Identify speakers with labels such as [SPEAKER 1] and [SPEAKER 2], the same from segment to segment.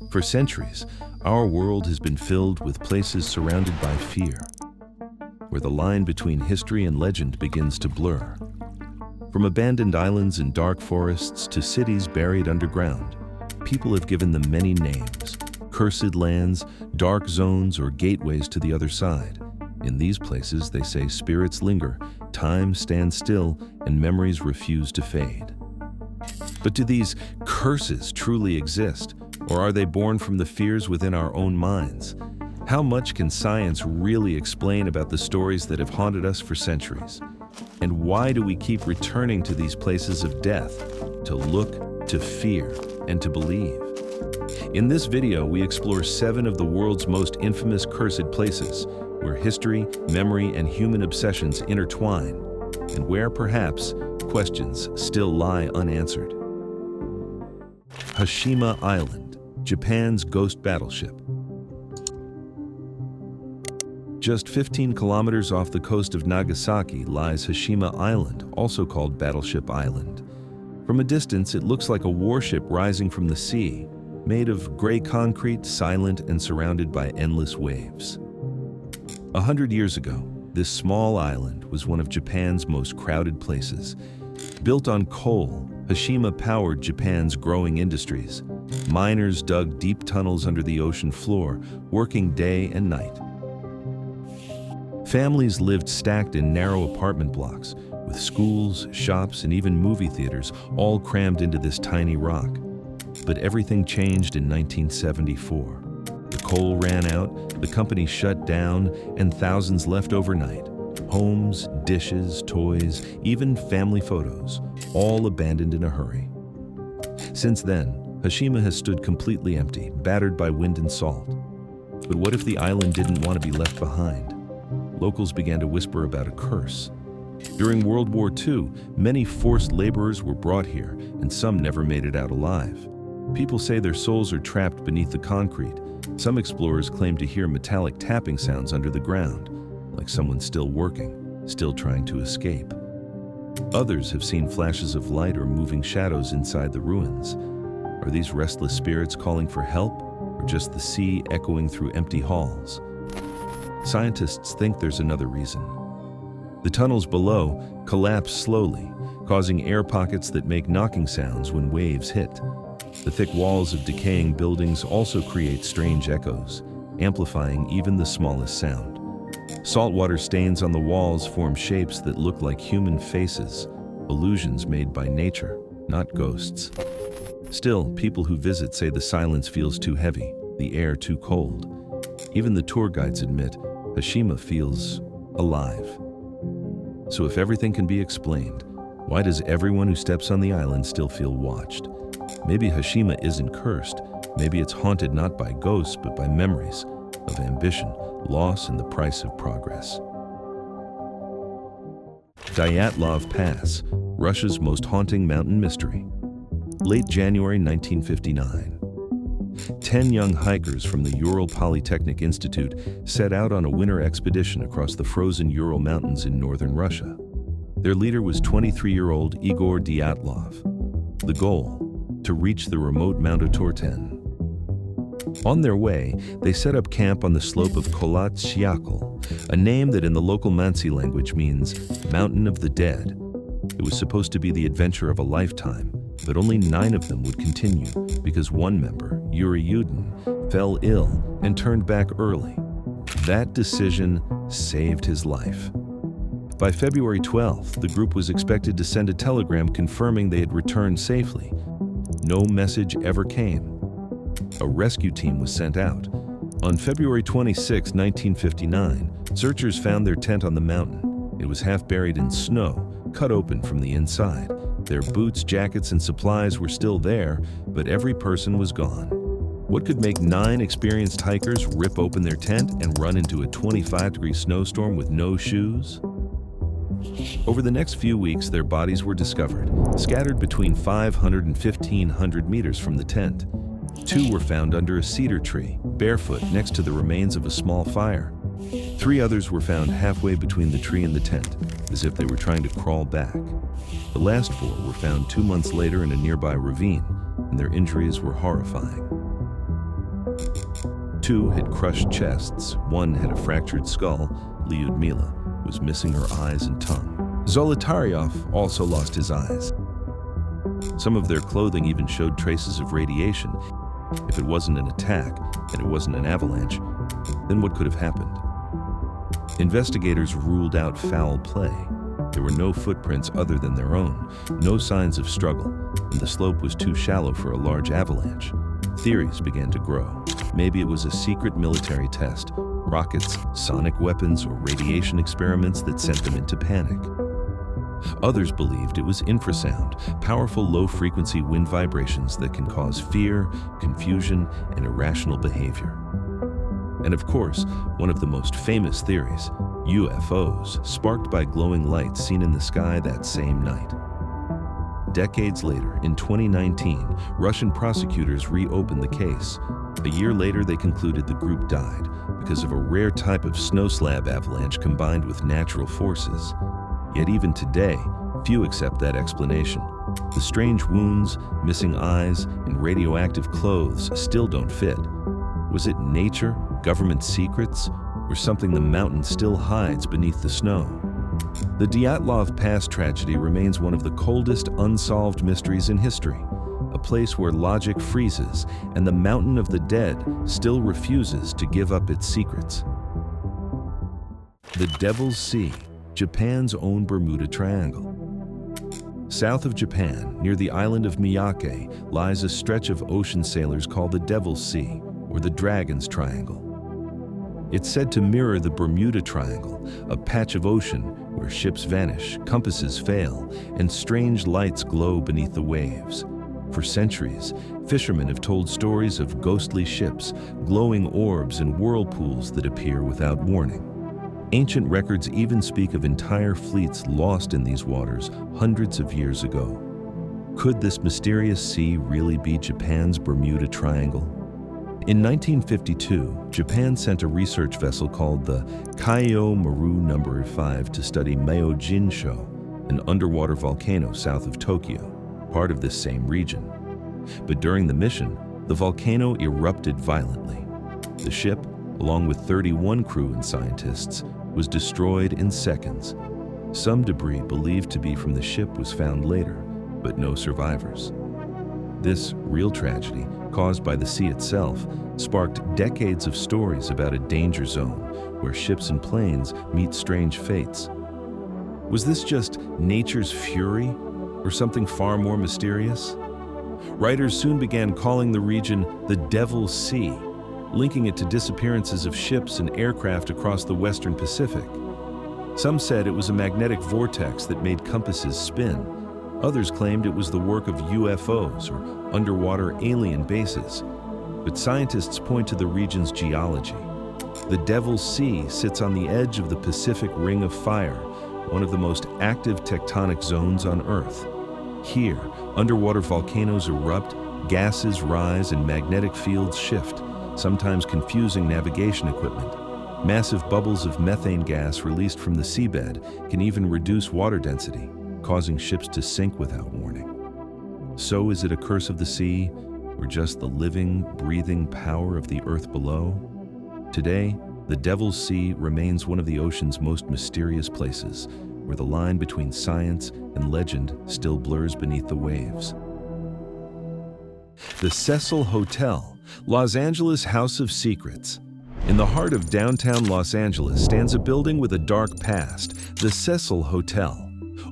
[SPEAKER 1] For centuries, our world has been filled with places surrounded by fear, where the line between history and legend begins to blur. From abandoned islands and dark forests to cities buried underground, people have given them many names: cursed lands, dark zones, or gateways to the other side. In these places, they say spirits linger, time stands still, and memories refuse to fade. But do these curses truly exist, or are they born from the fears within our own minds? How much can science really explain about the stories that have haunted us for centuries? And why do we keep returning to these places of death, to look, to fear, and to believe? In this video, we explore 7 of the world's most infamous cursed places, where history, memory, and human obsessions intertwine, and where, perhaps, questions still lie unanswered. Hashima Island, Japan's ghost battleship. Just 15 kilometers off the coast of Nagasaki lies Hashima Island, also called Battleship Island. From a distance, it looks like a warship rising from the sea, made of gray concrete, silent, and surrounded by endless waves. 100 years ago, this small island was one of Japan's most crowded places. Built on coal, Hashima powered Japan's growing industries. Miners dug deep tunnels under the ocean floor, working day and night. Families lived stacked in narrow apartment blocks, with schools, shops, and even movie theaters all crammed into this tiny rock. But everything changed in 1974. The coal ran out, the company shut down, and thousands left overnight. Homes, dishes, toys, even family photos, all abandoned in a hurry. Since then, Hashima has stood completely empty, battered by wind and salt. But what if the island didn't want to be left behind? Locals began to whisper about a curse. During World War II, many forced laborers were brought here, and some never made it out alive. People say their souls are trapped beneath the concrete. Some explorers claim to hear metallic tapping sounds under the ground, like someone still working, still trying to escape. Others have seen flashes of light or moving shadows inside the ruins. Are these restless spirits calling for help, or just the sea echoing through empty halls? Scientists think there's another reason. The tunnels below collapse slowly, causing air pockets that make knocking sounds when waves hit. The thick walls of decaying buildings also create strange echoes, amplifying even the smallest sound. Saltwater stains on the walls form shapes that look like human faces, illusions made by nature, not ghosts. Still, people who visit say the silence feels too heavy, the air too cold. Even the tour guides admit Hashima feels alive. So if everything can be explained, why does everyone who steps on the island still feel watched? Maybe Hashima isn't cursed. Maybe it's haunted not by ghosts, but by memories of ambition, loss, and the price of progress. Dyatlov Pass, Russia's most haunting mountain mystery. Late January 1959. 10 young hikers from the Ural Polytechnic Institute set out on a winter expedition across the frozen Ural Mountains in northern Russia. Their leader was 23-year-old Igor Dyatlov. The goal? To reach the remote Mount Otorten. On their way, they set up camp on the slope of Kholat Syakhl, a name that in the local Mansi language means Mountain of the Dead. It was supposed to be the adventure of a lifetime, but only 9 of them would continue because one member, Yuri Yudin, fell ill and turned back early. That decision saved his life. By February 12th, the group was expected to send a telegram confirming they had returned safely. No message ever came. A rescue team was sent out. On February 26, 1959, searchers found their tent on the mountain. It was half buried in snow, cut open from the inside. Their boots, jackets, and supplies were still there, but every person was gone. What could make 9 experienced hikers rip open their tent and run into a 25-degree snowstorm with no shoes? Over the next few weeks, their bodies were discovered, scattered between 500 and 1,500 meters from the tent. 2 were found under a cedar tree, barefoot, next to the remains of a small fire. 3 others were found halfway between the tree and the tent, as if they were trying to crawl back. The last 4 were found 2 months later in a nearby ravine, and their injuries were horrifying. 2 had crushed chests, 1 had a fractured skull, Lyudmila was missing her eyes and tongue. Zolotaryov also lost his eyes. Some of their clothing even showed traces of radiation. If it wasn't an attack, and it wasn't an avalanche, then what could have happened? Investigators ruled out foul play. There were no footprints other than their own, no signs of struggle, and the slope was too shallow for a large avalanche. Theories began to grow. Maybe it was a secret military test, rockets, sonic weapons, or radiation experiments that sent them into panic. Others believed it was infrasound, powerful low-frequency wind vibrations that can cause fear, confusion, and irrational behavior. And of course, one of the most famous theories, UFOs, sparked by glowing lights seen in the sky that same night. Decades later, in 2019, Russian prosecutors reopened the case. A year later, they concluded the group died because of a rare type of snow slab avalanche combined with natural forces. Yet even today, few accept that explanation. The strange wounds, missing eyes, and radioactive clothes still don't fit. Was it nature, government secrets, or something the mountain still hides beneath the snow? The Dyatlov Pass tragedy remains one of the coldest unsolved mysteries in history, a place where logic freezes and the mountain of the dead still refuses to give up its secrets. The Devil's Sea, Japan's own Bermuda Triangle. South of Japan, near the island of Miyake, lies a stretch of ocean sailors called the Devil's Sea, or the Dragon's Triangle. It's said to mirror the Bermuda Triangle, a patch of ocean where ships vanish, compasses fail, and strange lights glow beneath the waves. For centuries, fishermen have told stories of ghostly ships, glowing orbs, and whirlpools that appear without warning. Ancient records even speak of entire fleets lost in these waters hundreds of years ago. Could this mysterious sea really be Japan's Bermuda Triangle? In 1952, Japan sent a research vessel called the Kaiyo Maru No. 5 to study Myojin-sho, an underwater volcano south of Tokyo, part of this same region. But during the mission, the volcano erupted violently. The ship, along with 31 crew and scientists, was destroyed in seconds. Some debris believed to be from the ship was found later, but no survivors. This real tragedy, caused by the sea itself, sparked decades of stories about a danger zone where ships and planes meet strange fates. Was this just nature's fury, or something far more mysterious? Writers soon began calling the region the Devil's Sea, linking it to disappearances of ships and aircraft across the western Pacific. Some said it was a magnetic vortex that made compasses spin. Others claimed it was the work of UFOs or underwater alien bases. But scientists point to the region's geology. The Devil's Sea sits on the edge of the Pacific Ring of Fire, one of the most active tectonic zones on Earth. Here, underwater volcanoes erupt, gases rise, and magnetic fields shift, sometimes confusing navigation equipment. Massive bubbles of methane gas released from the seabed can even reduce water density, causing ships to sink without warning. So is it a curse of the sea, or just the living, breathing power of the earth below? Today, the Devil's Sea remains one of the ocean's most mysterious places, where the line between science and legend still blurs beneath the waves. The Cecil Hotel, Los Angeles' House of Secrets. In the heart of downtown Los Angeles stands a building with a dark past, the Cecil Hotel.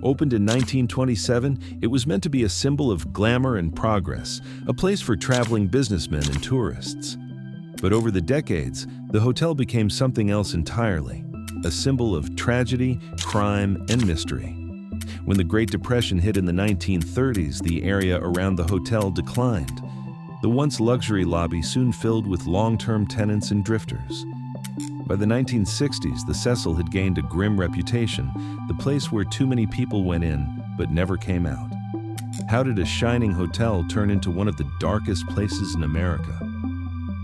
[SPEAKER 1] Opened in 1927, it was meant to be a symbol of glamour and progress, a place for traveling businessmen and tourists. But over the decades, the hotel became something else entirely, a symbol of tragedy, crime, and mystery. When the Great Depression hit in the 1930s, the area around the hotel declined. The once luxury lobby soon filled with long-term tenants and drifters. By the 1960s, the Cecil had gained a grim reputation, the place where too many people went in but never came out. How did a shining hotel turn into one of the darkest places in America?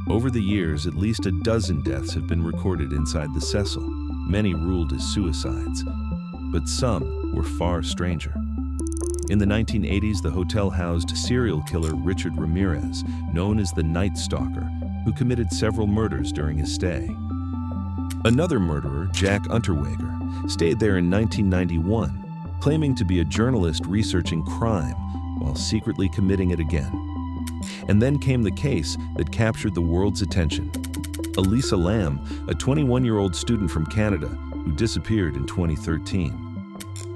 [SPEAKER 1] Over the years, at least a dozen deaths have been recorded inside the Cecil, many ruled as suicides, but some were far stranger. In the 1980s, the hotel housed serial killer Richard Ramirez, known as the Night Stalker, who committed several murders during his stay. Another murderer, Jack Unterweger, stayed there in 1991, claiming to be a journalist researching crime while secretly committing it again. And then came the case that captured the world's attention. Elisa Lam, a 21-year-old student from Canada who disappeared in 2013.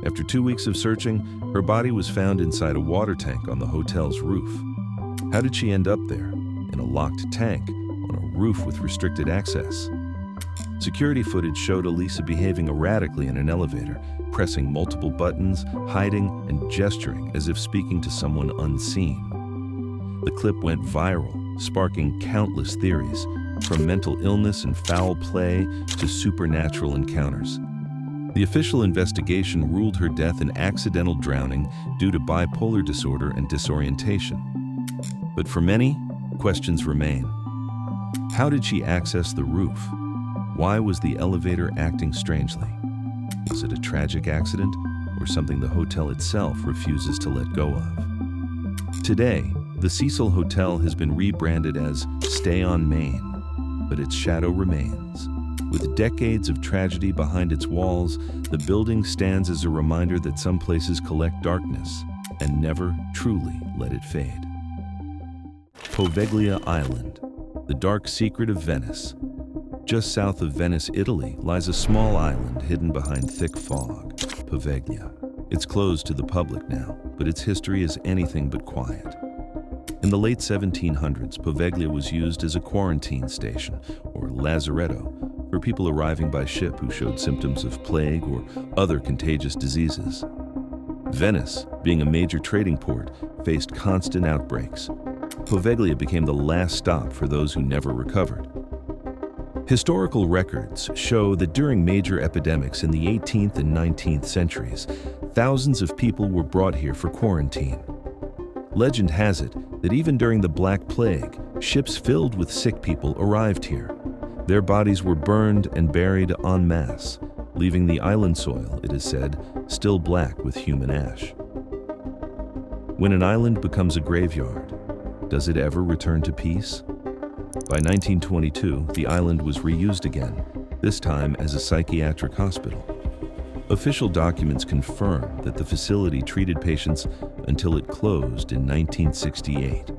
[SPEAKER 1] After 2 weeks of searching, her body was found inside a water tank on the hotel's roof. How did she end up there, in a locked tank, on a roof with restricted access? Security footage showed Elisa behaving erratically in an elevator, pressing multiple buttons, hiding, and gesturing as if speaking to someone unseen. The clip went viral, sparking countless theories, from mental illness and foul play to supernatural encounters. The official investigation ruled her death an accidental drowning due to bipolar disorder and disorientation. But for many, questions remain. How did she access the roof? Why was the elevator acting strangely? Was it a tragic accident or something the hotel itself refuses to let go of? Today, the Cecil Hotel has been rebranded as Stay on Main, but its shadow remains. With decades of tragedy behind its walls, the building stands as a reminder that some places collect darkness and never truly let it fade. Poveglia Island, the dark secret of Venice. Just south of Venice, Italy, lies a small island hidden behind thick fog, Poveglia. It's closed to the public now, but its history is anything but quiet. In the late 1700s, Poveglia was used as a quarantine station, or lazaretto, for people arriving by ship who showed symptoms of plague or other contagious diseases. Venice, being a major trading port, faced constant outbreaks. Poveglia became the last stop for those who never recovered. Historical records show that during major epidemics in the 18th and 19th centuries, thousands of people were brought here for quarantine. Legend has it that even during the Black Plague, ships filled with sick people arrived here. Their bodies were burned and buried en masse, leaving the island soil, it is said, still black with human ash. When an island becomes a graveyard, does it ever return to peace? By 1922, the island was reused again, this time as a psychiatric hospital. Official documents confirm that the facility treated patients until it closed in 1968.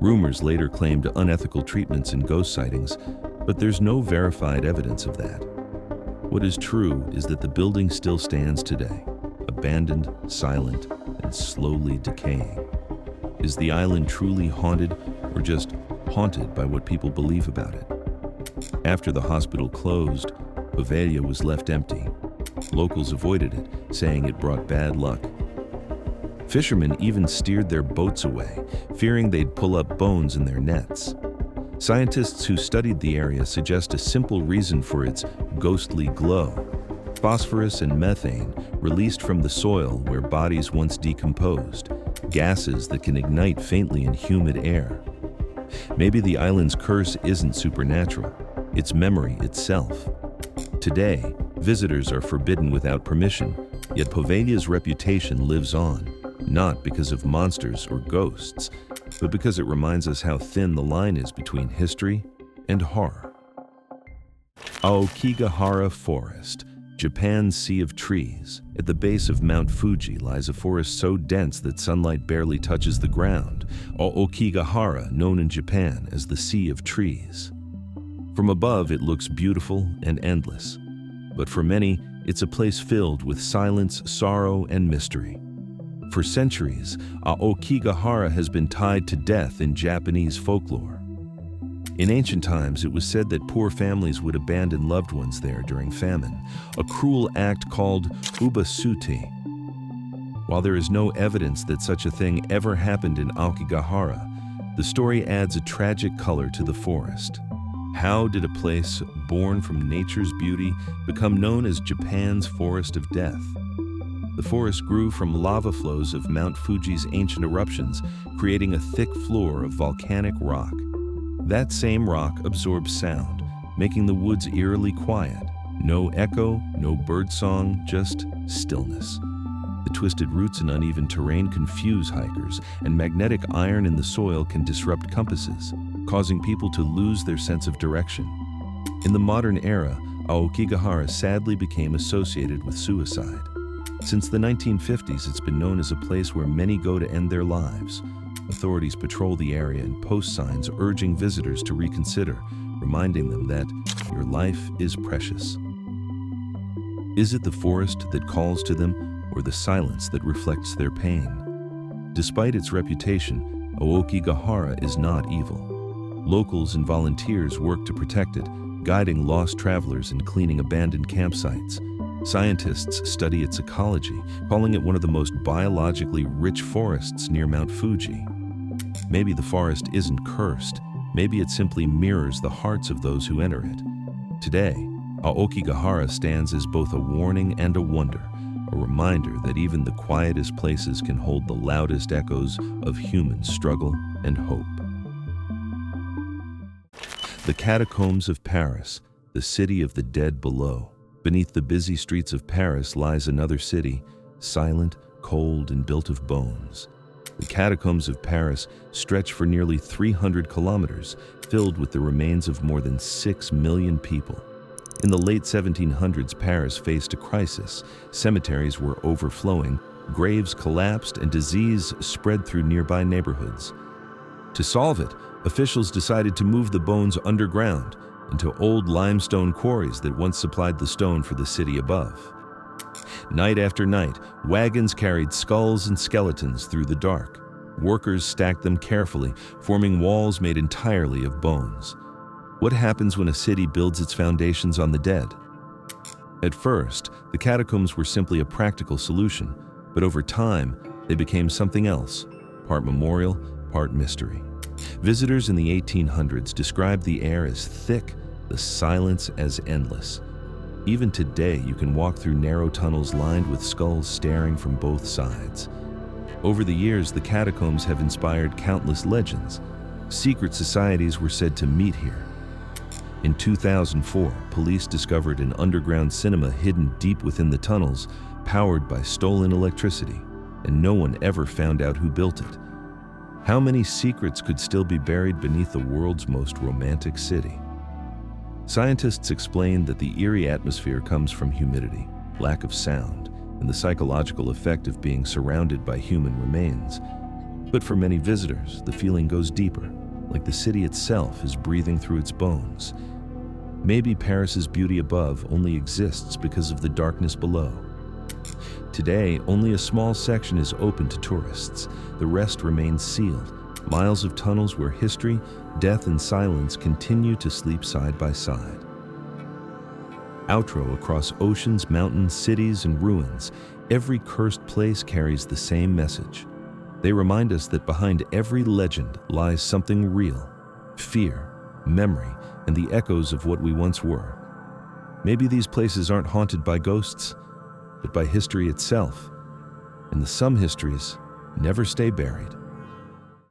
[SPEAKER 1] Rumors later claimed unethical treatments and ghost sightings, but there's no verified evidence of that. What is true is that the building still stands today, abandoned, silent, and slowly decaying. Is the island truly haunted, or just haunted by what people believe about it? After the hospital closed, Poveglia was left empty. Locals avoided it, saying it brought bad luck. Fishermen even steered their boats away, fearing they'd pull up bones in their nets. Scientists who studied the area suggest a simple reason for its ghostly glow: phosphorus and methane released from the soil where bodies once decomposed, gases that can ignite faintly in humid air. Maybe the island's curse isn't supernatural, it's memory itself. Today, visitors are forbidden without permission, yet Poveglia's reputation lives on, not because of monsters or ghosts, but because it reminds us how thin the line is between history and horror. Aokigahara Forest, Japan's Sea of Trees. At the base of Mount Fuji lies a forest so dense that sunlight barely touches the ground, Aokigahara, known in Japan as the Sea of Trees. From above, it looks beautiful and endless, but for many, it's a place filled with silence, sorrow, and mystery. For centuries, Aokigahara has been tied to death in Japanese folklore. In ancient times, it was said that poor families would abandon loved ones there during famine, a cruel act called ubasuti. While there is no evidence that such a thing ever happened in Aokigahara, the story adds a tragic color to the forest. How did a place born from nature's beauty become known as Japan's Forest of Death? The forest grew from lava flows of Mount Fuji's ancient eruptions, creating a thick floor of volcanic rock. That same rock absorbs sound, making the woods eerily quiet. No echo, no birdsong, just stillness. The twisted roots and uneven terrain confuse hikers, and magnetic iron in the soil can disrupt compasses. causing people to lose their sense of direction. In the modern era, Aokigahara sadly became associated with suicide. Since the 1950s, it's been known as a place where many go to end their lives. Authorities patrol the area and post signs urging visitors to reconsider, reminding them that your life is precious. Is it the forest that calls to them, or the silence that reflects their pain? Despite its reputation, Aokigahara is not evil. Locals and volunteers work to protect it, guiding lost travelers and cleaning abandoned campsites. Scientists study its ecology, calling it one of the most biologically rich forests near Mount Fuji. Maybe the forest isn't cursed. Maybe it simply mirrors the hearts of those who enter it. Today, Aokigahara stands as both a warning and a wonder, a reminder that even the quietest places can hold the loudest echoes of human struggle and hope. The catacombs of Paris, the city of the dead below. Beneath the busy streets of Paris lies another city, silent, cold, and built of bones. The catacombs of Paris stretch for nearly 300 kilometers, filled with the remains of more than 6 million people. In the late 1700s, Paris faced a crisis. Cemeteries were overflowing, graves collapsed, and disease spread through nearby neighborhoods. To solve it, officials decided to move the bones underground into old limestone quarries that once supplied the stone for the city above. Night after night, wagons carried skulls and skeletons through the dark. Workers stacked them carefully, forming walls made entirely of bones. What happens when a city builds its foundations on the dead? At first, the catacombs were simply a practical solution, but over time, they became something else, part memorial, part mystery. Visitors in the 1800s described the air as thick, the silence as endless. Even today, you can walk through narrow tunnels lined with skulls staring from both sides. Over the years, the catacombs have inspired countless legends. Secret societies were said to meet here. In 2004, police discovered an underground cinema hidden deep within the tunnels, powered by stolen electricity, and no one ever found out who built it. How many secrets could still be buried beneath the world's most romantic city? Scientists explain that the eerie atmosphere comes from humidity, lack of sound, and the psychological effect of being surrounded by human remains. But for many visitors, the feeling goes deeper, like the city itself is breathing through its bones. Maybe Paris's beauty above only exists because of the darkness below. Today, only a small section is open to tourists. The rest remains sealed. Miles of tunnels where history, death, and silence continue to sleep side by side. Outro across oceans, mountains, cities, and ruins, every cursed place carries the same message. They remind us that behind every legend lies something real, fear, memory, and the echoes of what we once were. Maybe these places aren't haunted by ghosts, but by history itself. And some histories never stay buried.